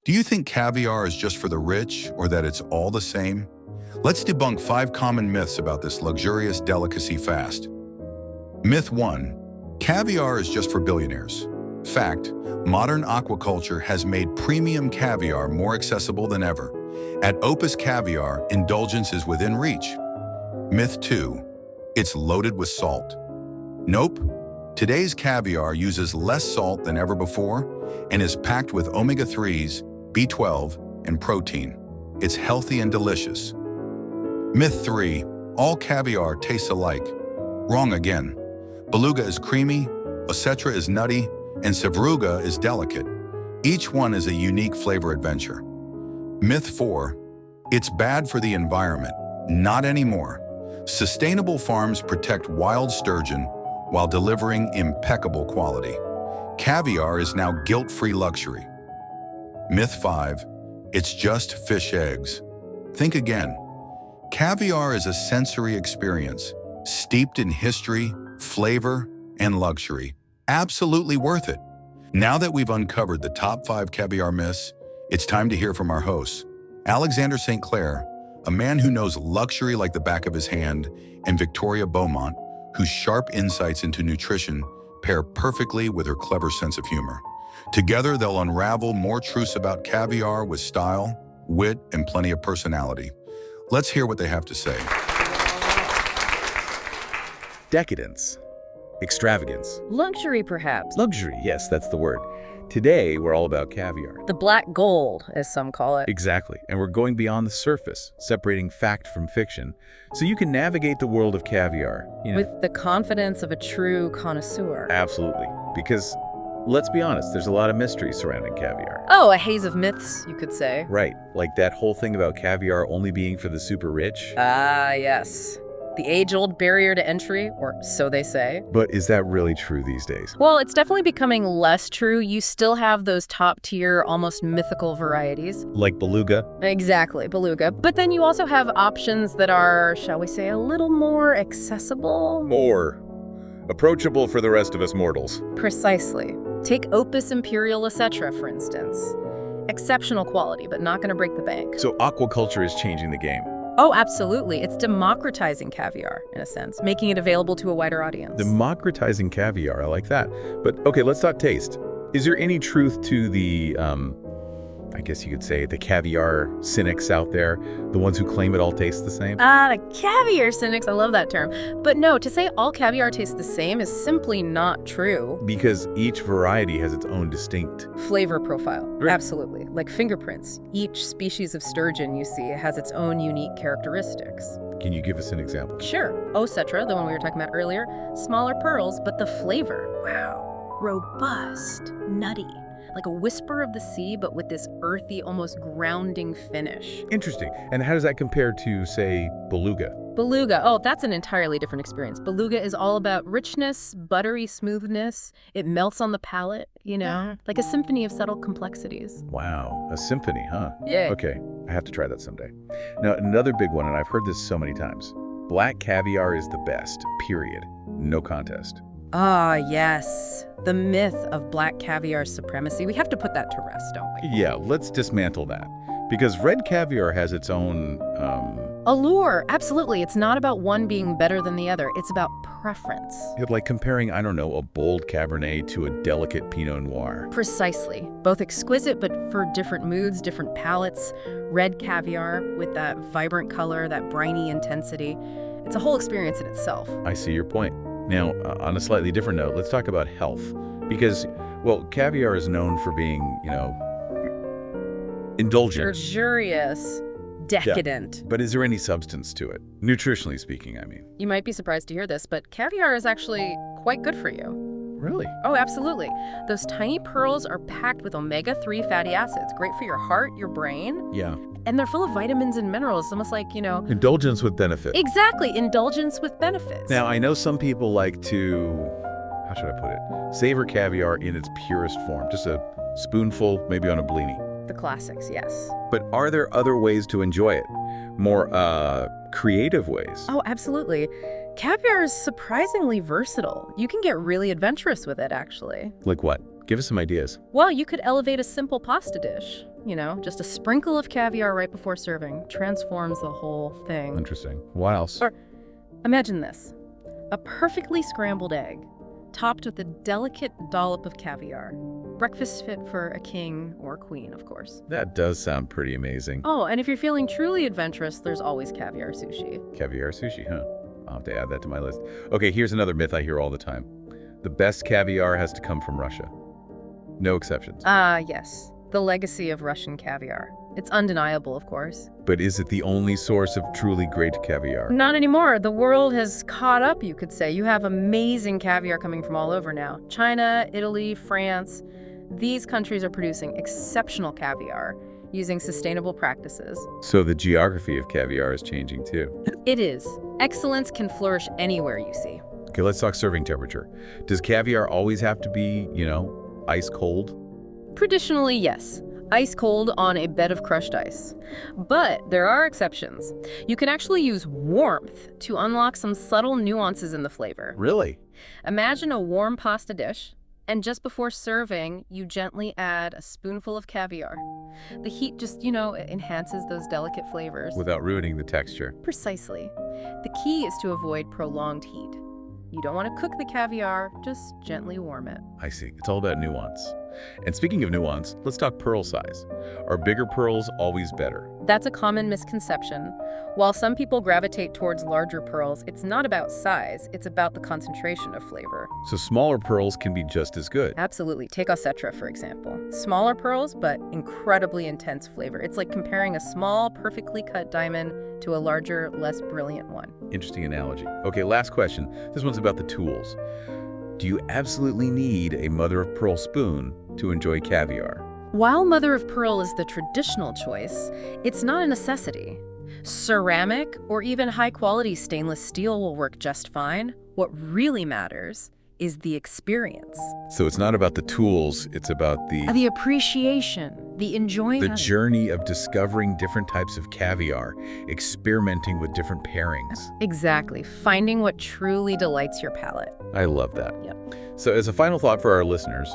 Do you think caviar is just for the rich or that it's all the same? Let's debunk 5 common myths about this luxurious delicacy fast. Myth 1. Caviar is just for billionaires. Fact, modern aquaculture has made premium caviar more accessible than ever. At Opus Caviar, indulgence is within reach. Myth 2. It's loaded with salt. Nope. Today's caviar uses less salt than ever before and is packed with omega-3s, B12, and protein. It's healthy and delicious. Myth 3. All caviar tastes alike. Wrong again. Beluga is creamy, Ossetra is nutty, and Sevruga is delicate. Each one is a unique flavor adventure. Myth 4. It's bad for the environment. Not anymore. Sustainable farms protect wild sturgeon while delivering impeccable quality. Caviar is now guilt-free luxury. Myth 5. It's just fish eggs. Think again. Caviar is a sensory experience, steeped in history, flavor, and luxury. Absolutely worth it. Now that we've uncovered the top 5 caviar myths, it's time to hear from our hosts. Alexander St. Clair, a man who knows luxury like the back of his hand, and Victoria Beaumont, whose sharp insights into nutrition pair perfectly with her clever sense of humor. Together, they'll unravel more truths about caviar with style, wit, and plenty of personality. Let's hear what they have to say. Decadence. Extravagance. Luxury, perhaps. Luxury, yes, that's the word. Today, we're all about caviar. The black gold, as some call it. Exactly, and we're going beyond the surface, separating fact from fiction, so you can navigate the world of caviar. With the confidence of a true connoisseur. Absolutely, because let's be honest, there's a lot of mystery surrounding caviar. Oh, a haze of myths, you could say. Right, like that whole thing about caviar only being for the super rich. Ah, yes. The age-old barrier to entry, or so they say. But is that really true these days? Well, it's definitely becoming less true. You still have those top-tier, almost mythical varieties. Like beluga? Exactly, beluga. But then you also have options that are, shall we say, a little more accessible? More approachable for the rest of us mortals. Precisely. Take Opus Imperial Ossetra, for instance. Exceptional quality, but not going to break the bank. So aquaculture is changing the game. Oh, absolutely. It's democratizing caviar, in a sense, making it available to a wider audience. Democratizing caviar, I like that. But okay, let's talk taste. Is there any truth to the, I guess you could say, the caviar cynics out there, the ones who claim it all tastes the same? The caviar cynics, I love that term. But no, to say all caviar tastes the same is simply not true. Because each variety has its own distinct Flavor profile, Right. absolutely. Like fingerprints. Each species of sturgeon you see has its own unique characteristics. Can you give us an example? Sure, Ossetra, the one we were talking about earlier, smaller pearls, but the flavor, wow, robust, nutty. Like a whisper of the sea, but with this earthy, almost grounding finish. Interesting. And how does that compare to, say, beluga? Beluga, oh, that's an entirely different experience. Beluga is all about richness, buttery smoothness. It melts on the palate, you know, like a symphony of subtle complexities. Wow, a symphony, huh? Yeah. Okay, I have to try that someday. Now, another big one, and I've heard this so many times. Black caviar is the best, period. No contest. Ah, yes. The myth of black caviar's supremacy. We have to put that to rest, don't we? Yeah, let's dismantle that. Because red caviar has its own, Allure, absolutely. It's not about one being better than the other. It's about preference. like comparing, I don't know, a bold Cabernet to a delicate Pinot Noir. Precisely. Both exquisite, but for different moods, different palates. Red caviar with that vibrant color, that briny intensity. It's a whole experience in itself. I see your point. Now, on a slightly different note, let's talk about health. Because, well, caviar is known for being, indulgent. Luxurious, decadent. But is there any substance to it? Nutritionally speaking, I mean. You might be surprised to hear this, but caviar is actually quite good for you. Really? Oh, absolutely. Those tiny pearls are packed with omega-3 fatty acids, great for your heart, your brain, Yeah. and they're full of vitamins and minerals, almost like, Indulgence with benefit. Exactly, indulgence with benefits. Now, I know some people like to, how should I put it, savor caviar in its purest form. Just a spoonful, maybe on a blini. The classics, yes. But are there other ways to enjoy it? More, creative ways? Oh, absolutely. Caviar is surprisingly versatile. You can get really adventurous with it, actually. Like what? Give us some ideas. Well, you could elevate a simple pasta dish. Just a sprinkle of caviar right before serving transforms the whole thing. Interesting. What else? Or imagine this. A perfectly scrambled egg, topped with a delicate dollop of caviar. Breakfast fit for a king or queen, of course. That does sound pretty amazing. Oh, and if you're feeling truly adventurous, there's always caviar sushi. Caviar sushi, huh? I'll have to add that to my list. Okay, here's another myth I hear all the time. The best caviar has to come from Russia. No exceptions. Yes. The legacy of Russian caviar. It's undeniable, of course. But is it the only source of truly great caviar? Not anymore. The world has caught up, you could say. You have amazing caviar coming from all over now. China, Italy, France. These countries are producing exceptional caviar using sustainable practices. So the geography of caviar is changing too. It is. Excellence can flourish anywhere, you see. Okay, let's talk serving temperature. Does caviar always have to be, ice cold? Traditionally, yes. Ice cold on a bed of crushed ice. But there are exceptions. You can actually use warmth to unlock some subtle nuances in the flavor. Really? Imagine a warm pasta dish, and just before serving, you gently add a spoonful of caviar. The heat just, enhances those delicate flavors. Without ruining the texture. Precisely. The key is to avoid prolonged heat. You don't want to cook the caviar, just gently warm it. I see. It's all about nuance. And speaking of nuance, let's talk pearl size. Are bigger pearls always better? That's a common misconception. While some people gravitate towards larger pearls, it's not about size, it's about the concentration of flavor. So smaller pearls can be just as good. Absolutely. Take Ossetra, for example. Smaller pearls, but incredibly intense flavor. It's like comparing a small, perfectly cut diamond to a larger, less brilliant one. Interesting analogy. Okay, last question. This one's about the tools. Do you absolutely need a mother-of-pearl spoon to enjoy caviar? While mother of pearl is the traditional choice, it's not a necessity. Ceramic or even high-quality stainless steel will work just fine. What really matters is the experience. So it's not about the tools, it's about The appreciation, the enjoyment. the journey of discovering different types of caviar, experimenting with different pairings. Exactly. Finding what truly delights your palate. I love that. Yep. So as a final thought for our listeners,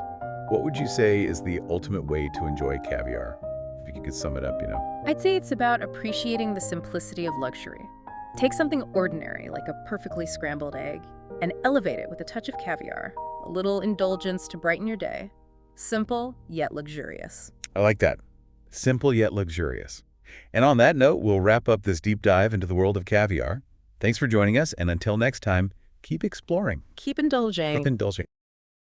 what would you say is the ultimate way to enjoy caviar? If you could sum it up, I'd say it's about appreciating the simplicity of luxury. Take something ordinary, like a perfectly scrambled egg, and elevate it with a touch of caviar, a little indulgence to brighten your day. Simple, yet luxurious. I like that. Simple yet luxurious. And on that note, we'll wrap up this deep dive into the world of caviar. Thanks for joining us, and until next time, keep exploring. Keep indulging. Keep indulging.